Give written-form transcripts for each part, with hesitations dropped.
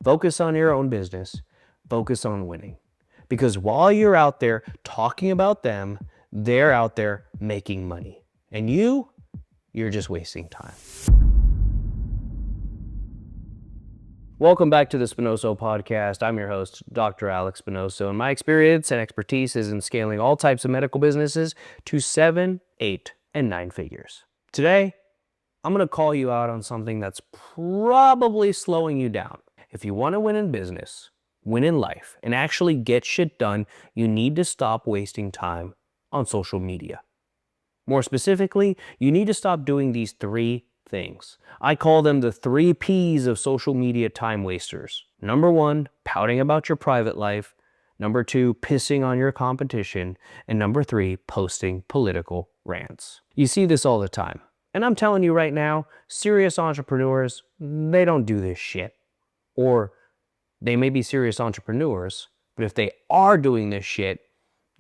Focus on your own business. Focus on winning. Because while you're out there talking about them, they're out there making money. And you're just wasting time. Welcome back to the Spinoso Podcast. I'm your host, Dr. Alex Spinoso, and my experience and expertise is in scaling all types of medical businesses to 7, 8, and 9 figures. Today, I'm going to call you out on something that's probably slowing you down. If you want to win in business, win in life, and actually get shit done, you need to stop wasting time on social media. More specifically, you need to stop doing these 3 things. I call them the 3 P's of social media time wasters. Number 1, pouting about your private life. Number 2, pissing on your competition. And number 3, posting political rants. You see this all the time. And I'm telling you right now, serious entrepreneurs, they don't do this shit. Or they may be serious entrepreneurs, but if they are doing this shit,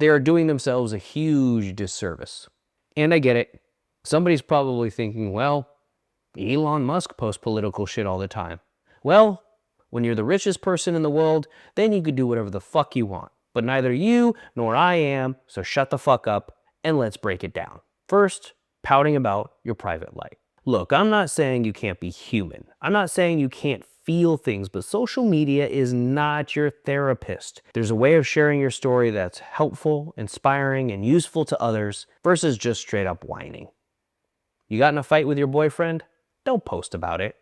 they are doing themselves a huge disservice. And I get it. Somebody's probably thinking, well, Elon Musk posts political shit all the time. Well, when you're the richest person in the world, then you could do whatever the fuck you want. But neither you nor I am, so shut the fuck up and let's break it down. First, pouting about your private life. Look, I'm not saying you can't be human. I'm not saying you can't feel things, but social media is not your therapist. There's a way of sharing your story that's helpful, inspiring, and useful to others versus just straight up whining. You got in a fight with your boyfriend? Don't post about it.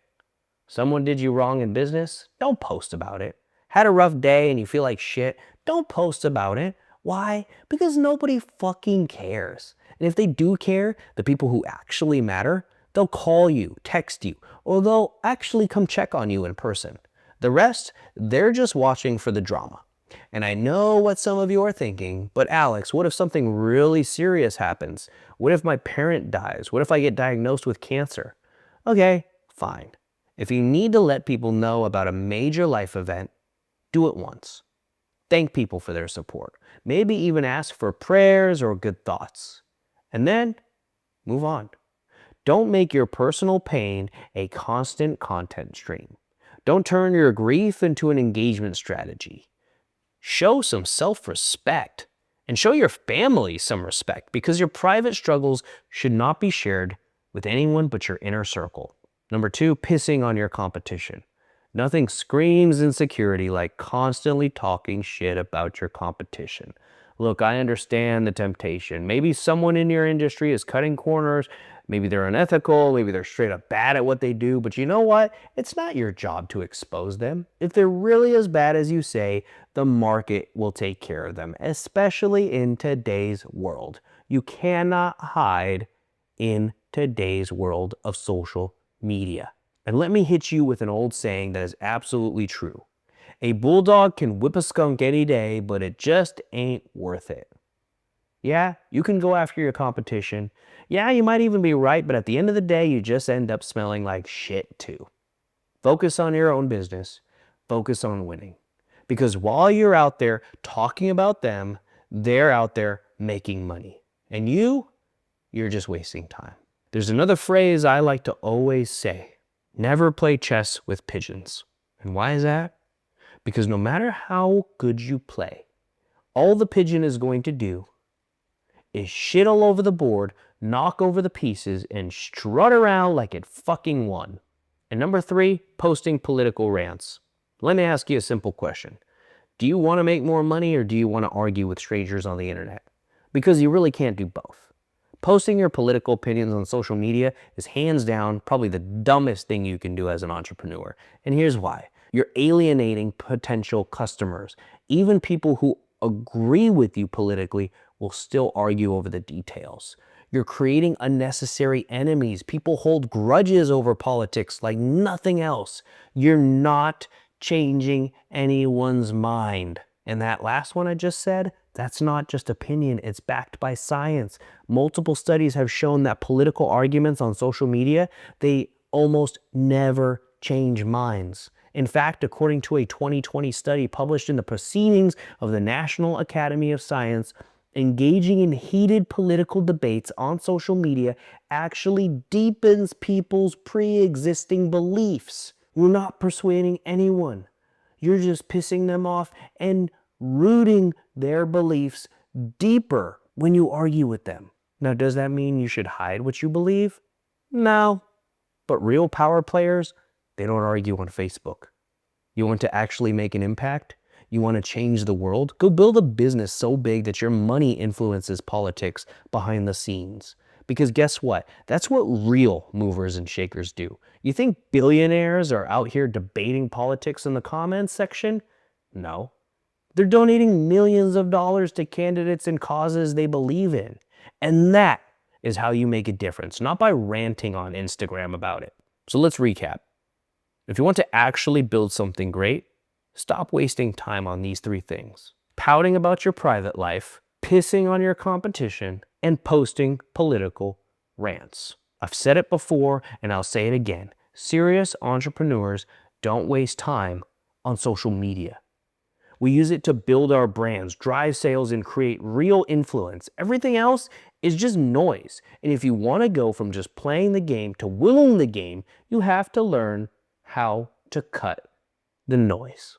Someone did you wrong in business? Don't post about it. Had a rough day and you feel like shit? Don't post about it. Why? Because nobody fucking cares. And if they do care, the people who actually matter, they'll call you, text you, or they'll actually come check on you in person. The rest, they're just watching for the drama. And I know what some of you are thinking, but Alex, what if something really serious happens? What if my parent dies? What if I get diagnosed with cancer? Okay, fine. If you need to let people know about a major life event, do it once. Thank people for their support. Maybe even ask for prayers or good thoughts. And then, move on. Don't make your personal pain a constant content stream. Don't turn your grief into an engagement strategy. Show some self-respect and show your family some respect because your private struggles should not be shared with anyone but your inner circle. Number 2, pissing on your competition. Nothing screams insecurity like constantly talking shit about your competition. Look, I understand the temptation. Maybe someone in your industry is cutting corners. Maybe they're unethical. Maybe they're straight up bad at what they do. But you know what? It's not your job to expose them. If they're really as bad as you say, the market will take care of them, especially in today's world. You cannot hide in today's world of social media. And let me hit you with an old saying that is absolutely true. A bulldog can whip a skunk any day, but it just ain't worth it. Yeah, you can go after your competition. Yeah, you might even be right, but at the end of the day, you just end up smelling like shit too. Focus on your own business. Focus on winning. Because while you're out there talking about them, they're out there making money. And you're just wasting time. There's another phrase I like to always say. Never play chess with pigeons. And why is that? Because no matter how good you play, all the pigeon is going to do is shit all over the board, knock over the pieces, and strut around like it fucking won. And number 3, posting political rants. Let me ask you a simple question. Do you want to make more money or do you want to argue with strangers on the internet? Because you really can't do both. Posting your political opinions on social media is hands down probably the dumbest thing you can do as an entrepreneur. And here's why. You're alienating potential customers. Even people who agree with you politically will still argue over the details. You're creating unnecessary enemies. People hold grudges over politics like nothing else. You're not changing anyone's mind. And that last one I just said, that's not just opinion, it's backed by science. Multiple studies have shown that political arguments on social media, they almost never change minds. In fact, according to a 2020 study published in the Proceedings of the National Academy of Science, engaging in heated political debates on social media actually deepens people's pre-existing beliefs. We're not persuading anyone. You're just pissing them off and rooting their beliefs deeper when you argue with them. Now, does that mean you should hide what you believe? No. But real power players, they don't argue on Facebook. You want to actually make an impact? You want to change the world? Go build a business so big that your money influences politics behind the scenes. Because guess what? That's what real movers and shakers do. You think billionaires are out here debating politics in the comments section? No. They're donating millions of dollars to candidates and causes they believe in. And that is how you make a difference, not by ranting on Instagram about it. So let's recap. If you want to actually build something great, stop wasting time on these 3 things: pouting about your private life, pissing on your competition, and posting political rants. I've said it before and I'll say it again. Serious entrepreneurs don't waste time on social media. We use it to build our brands, drive sales, and create real influence. Everything else is just noise. And if you want to go from just playing the game to winning the game, you have to learn how to cut the noise.